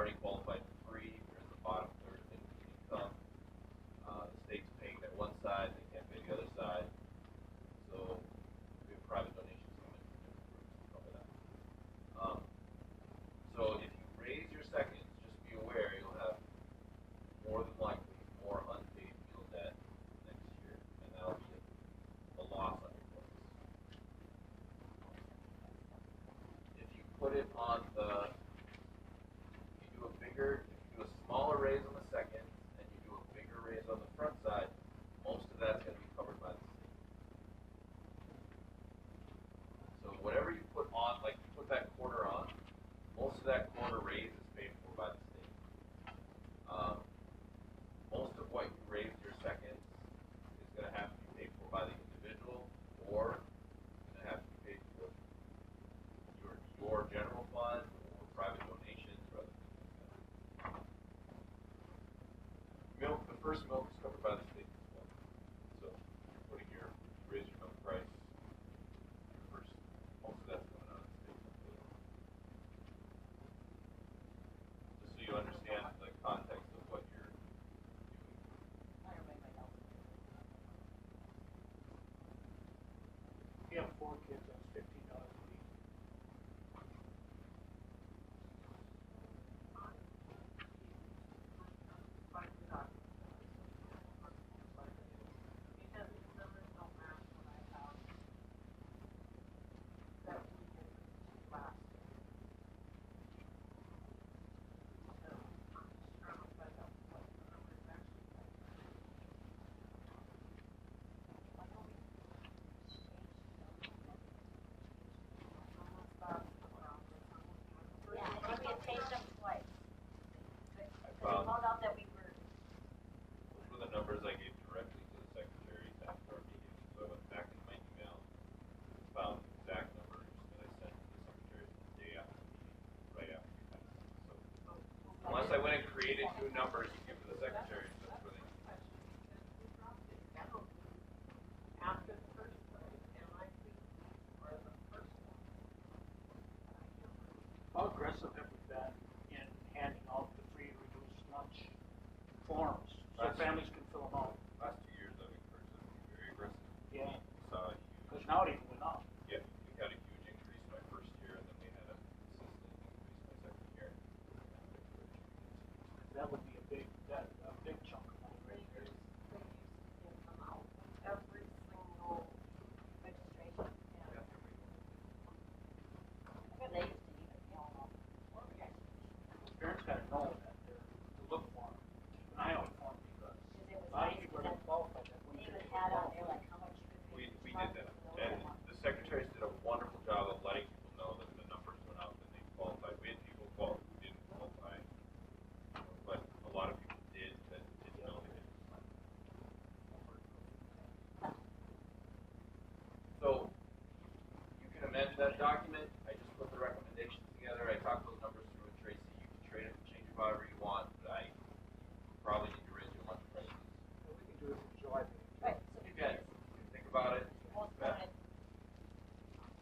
already qualified for free. You're in the bottom third of income. The state's paying their one side, they can't pay the other side. So we have private donations coming from different groups to cover that. So if you raise your seconds, just be aware you'll have more than likely more unpaid meal debt next year, and that'll be a loss on your books. If you put it on the, if you do a smaller raise on the second, and you do a bigger raise on the front side, most of that's going to be covered by the state. So whatever you put on, like you put that quarter on, most of that quarter raise is paid for by the state. Most of what you raise your seconds is going to have to be paid for by the individual, or it's going to have to be paid for your general fund or private donations or other things like that. Milk, the first milk is covered by the state as well. So you're putting you raise your milk price. Most of that's coming out of the state. Just so you understand the context of what you're doing. If you have 4 kids, that's $15 a week. Those were the numbers I gave directly to the secretaries after our meeting. So I went back in my email, found the exact numbers that I sent to the secretaries the day after the meeting, right after we passed it. So unless I went and created new numbers to give to the secretaries, that's where they. After the first one, am I or the first one? How aggressive have we been in handing out the free reduced lunch forms so families can fill them out? Last 2 years I've encouraged them to be very aggressive. Yeah. We saw a Because huge, now it even went up. yeah, we had a huge increase my first year, and then we had a consistent increase my second year. That would be a big chunk of money right there. They used to give them out every single registration. Yeah. They used to even mail them. Parents got to know that to look for them, keep an eye out for them, because a lot of people are going to qualify that. They even had on there like how much We did that, and the secretaries did a wonderful job of letting people know that the numbers went up and they qualified. We had people who didn't qualify, but a lot of people did that didn't know they didn't. So you can amend that document. I just put the recommendations together. I talked those numbers through with Tracy. You can trade it and change it however you want, but I probably need to raise your lunch prices. We can do it in July meeting. Right, so You can think about it.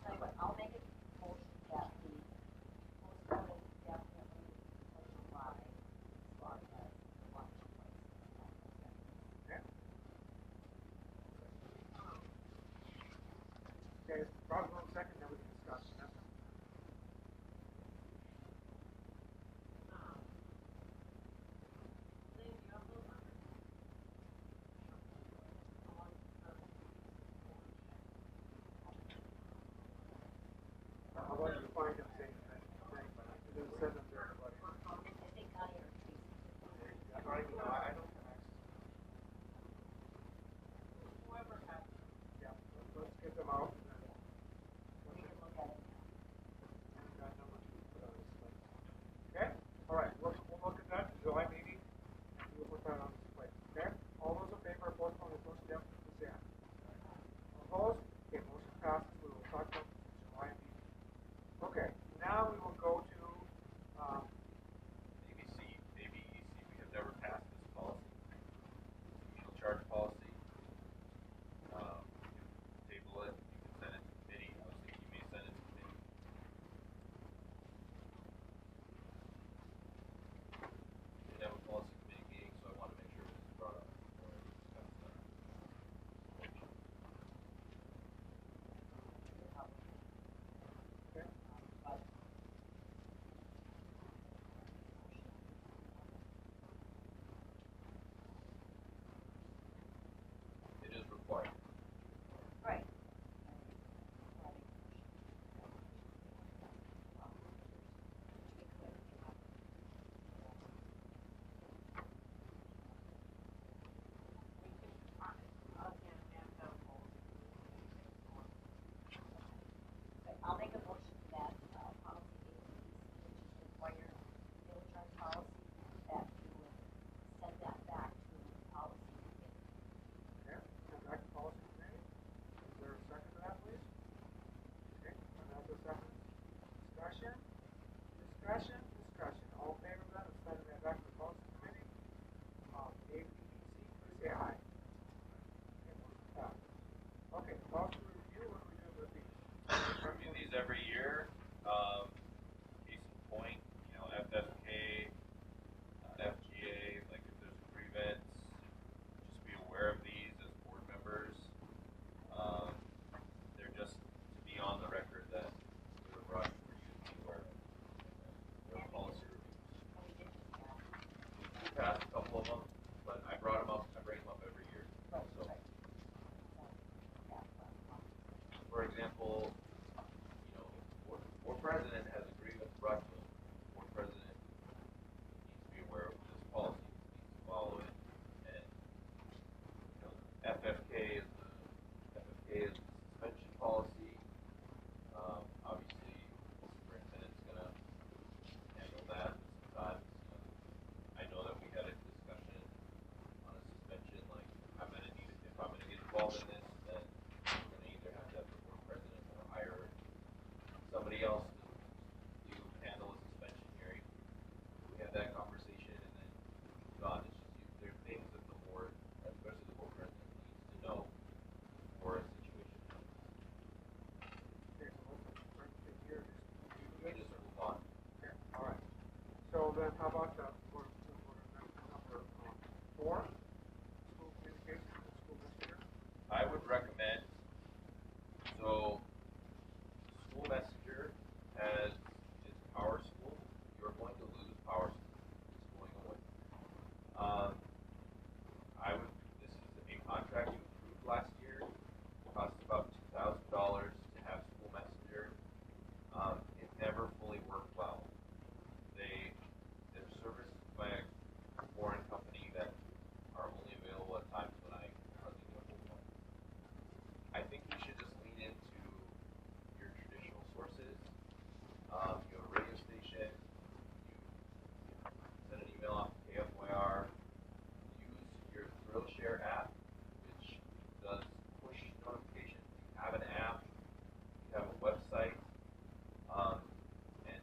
tell you what, I'll make it motion that we postpone it definitely until July as far as the lunch price. Okay. Okay, Rob's on second, then we can discuss. How about you find them saying that? You didn't send them to everybody. I think Connie or Tracy. I don't even know. I don't have access. Whoever has. Yeah, let's get them out. And then We can look at it. we've got number 2 put on this list. Okay? All right, we'll look at that in July meeting, and we'll put that on this plate. Okay? All those in favor of postponing the first step, please say aye. Opposed? Okay, motion passes. We will talk about this in July meeting. Okay, now we will go to ABC, we have never passed this policy Discussion. All in favor of that, of sending that back to the policy committee? A, B, C, please say aye. Okay, motion passes. Okay, policy review, what do we do with these? Review these every year. Case in point, FFK, FGA, like if there's a grievance, just be aware of these as board members. They're just to be on the record that we were brought for you to be aware of. They're policy reviews. We passed a couple of them, but I bring them up every year. So, for example, board president has a grievance brought to him. Board president needs to be aware of this policy, needs to follow it, and FFK is the suspension policy. Obviously, the superintendent's gonna handle that. Sometimes, I know that we had a discussion on a suspension. Like, if I'm gonna get involved in this, then we're gonna either have to have the board president or hire somebody else to handle a suspension hearing. We had that conversation, and then it's just there are things that the board, especially the board president, needs to know for a situation. Okay, so let's start the year, We just move on. okay, all right. So then how about for number 4, school communications and school messenger? I would recommend, so School Messenger is Power School. You're going to lose Power School. It's going away. This is a contract you approved last year. It costs about $2,000 to have School Messenger. It never fully worked well. They're serviced by a foreign company that are only available at times when I hardly know one. I think you should just lean into your traditional sources. You have a radio station, you send an email off to KFYR, use your ThrillShare app, which does push notifications. You have an app, you have a website, and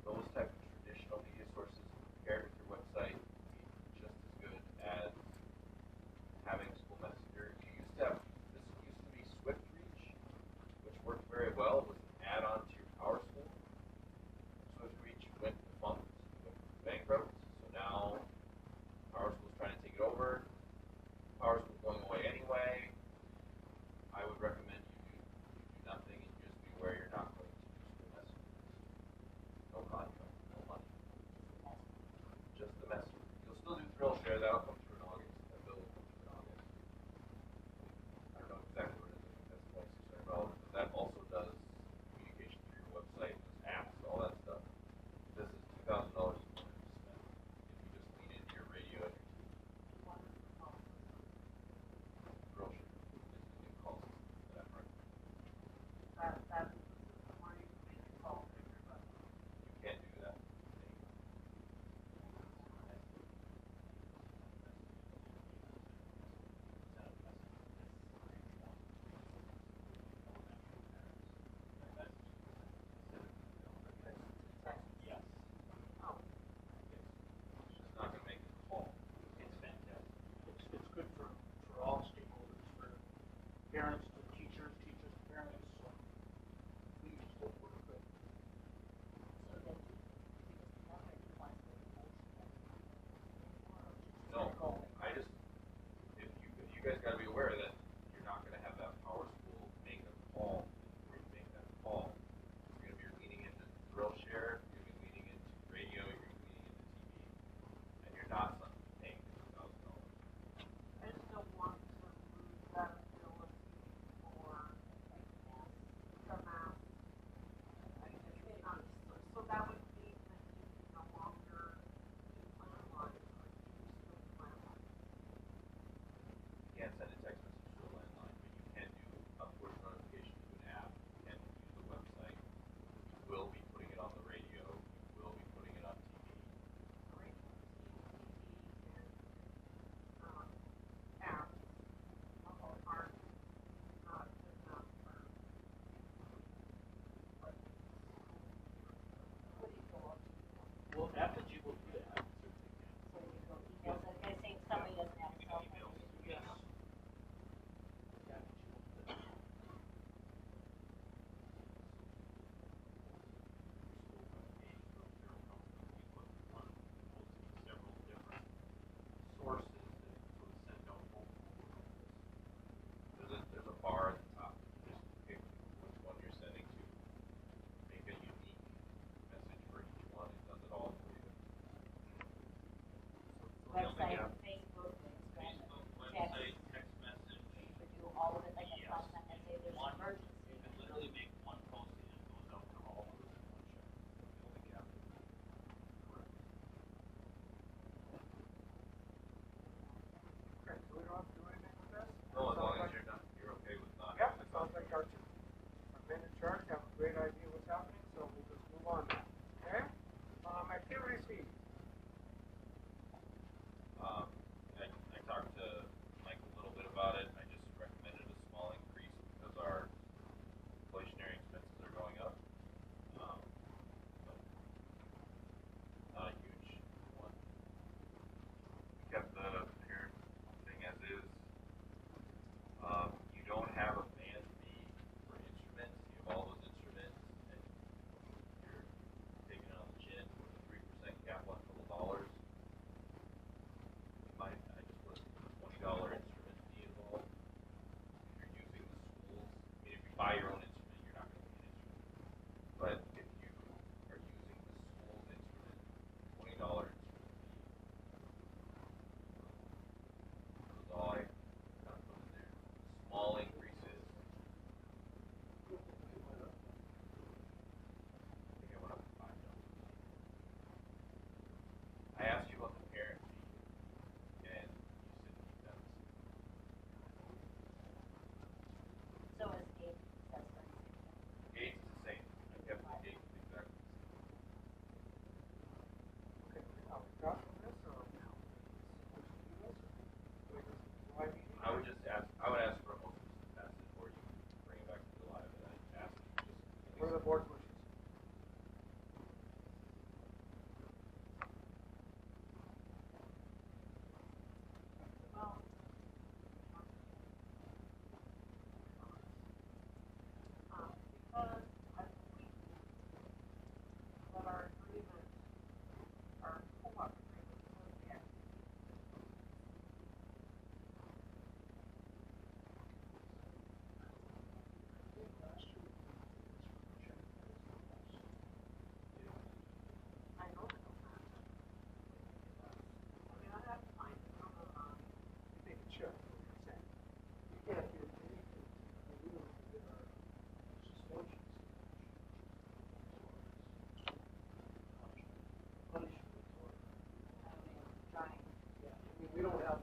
those type of traditional media sources paired with your website would be just as good as having School Messenger. This used to be SwiftReach, which worked very well. It was an add-on to your Power School. SwiftReach went defunct, went bankrupt, so now Power School's trying to take it over. Power School's going away anyway. I would recommend you do nothing and just be aware you're not going to do School Messenger. No contract, no money. Just the messenger. You'll still do ThrillShare, that'll come through in August. That bill will come through in August. I don't know exactly what it is. I think that's $2,600, but that also does communication through your website, does apps, all that stuff. This is $2,000 you want to spend if you just lean into your radio and your TV. ThrillShare is the new call system that I'm running. You can't do that. Yes. It's just not going to make the call. It's fantastic. It's good for all stakeholders, for parents to teachers, teachers to parents. So we use it, we're good. No, if you guys got to be aware that you're not going to have that Power School make a call before you make that call. You're going to be leaning into ThrillShare, you're going to be leaning into radio, you're going to be leaning into TV, and you're not paying $2,000. I just don't want to lose that ability for the math. So that would mean that you can no longer do landline or use the landline. You can't send a text message to a landline, but you can do a push notification to an app, you can use the website, you will be putting it on the radio, you will be putting it on TV. Right? TV and apps are not good enough for. Would it go courses that sort of send out multiple emails. There's a bar at the top. You just pick which one you're sending to. Make a unique message for each one. It does it all for you. Website, Facebook, Instagram, Facebook, text, website, text message. you could do all of it like a Yes. contact and say there's an One, emergency. you can literally make one post and it goes out to all of those in one shot. The only gap. Correct. Okay, so we don't have to do anything with this? No, as long Sounds as you're okay with not. Yep, having it sounds like our contract. two, our men in charge have a great idea what's happening, so we'll just move on now, okay? Activities fees. I talked to Mike a little bit about it. I just recommended a small increase because our inflationary expenses are going up. But not a huge one. We kept the parent thing as is. You don't have a band fee for instruments. You have all those instruments, and you're taking it on the chin with a 3% cap on total dollars. I just put $20 instrument fee involved. If you're using the schools, I mean, if you buy your own instrument, you're not going to get an instrument. But if you are using the school's instrument, $20 instrument fee. That was all I kind of put in there. Small increases. I think I went up to $5. I asked you about the parent fee, and you said keep that the same. So is eight, that's 36. Gates is the same. I kept the gates exactly the same. Okay, are we done with this, or we supposed to do this, or wait, this is July meeting? I would ask for a motion to pass it, or you can bring it back to July, but I ask you just. What are the board wishes? Well, because I believe that our agreement, our co-op agreement was the I know that. I mean, I have to find it, I don't know how. You think it should, is what you're saying. You can't get anything, we don't get our suspensions. Punishment or, I mean, trying. yeah, I mean, we don't have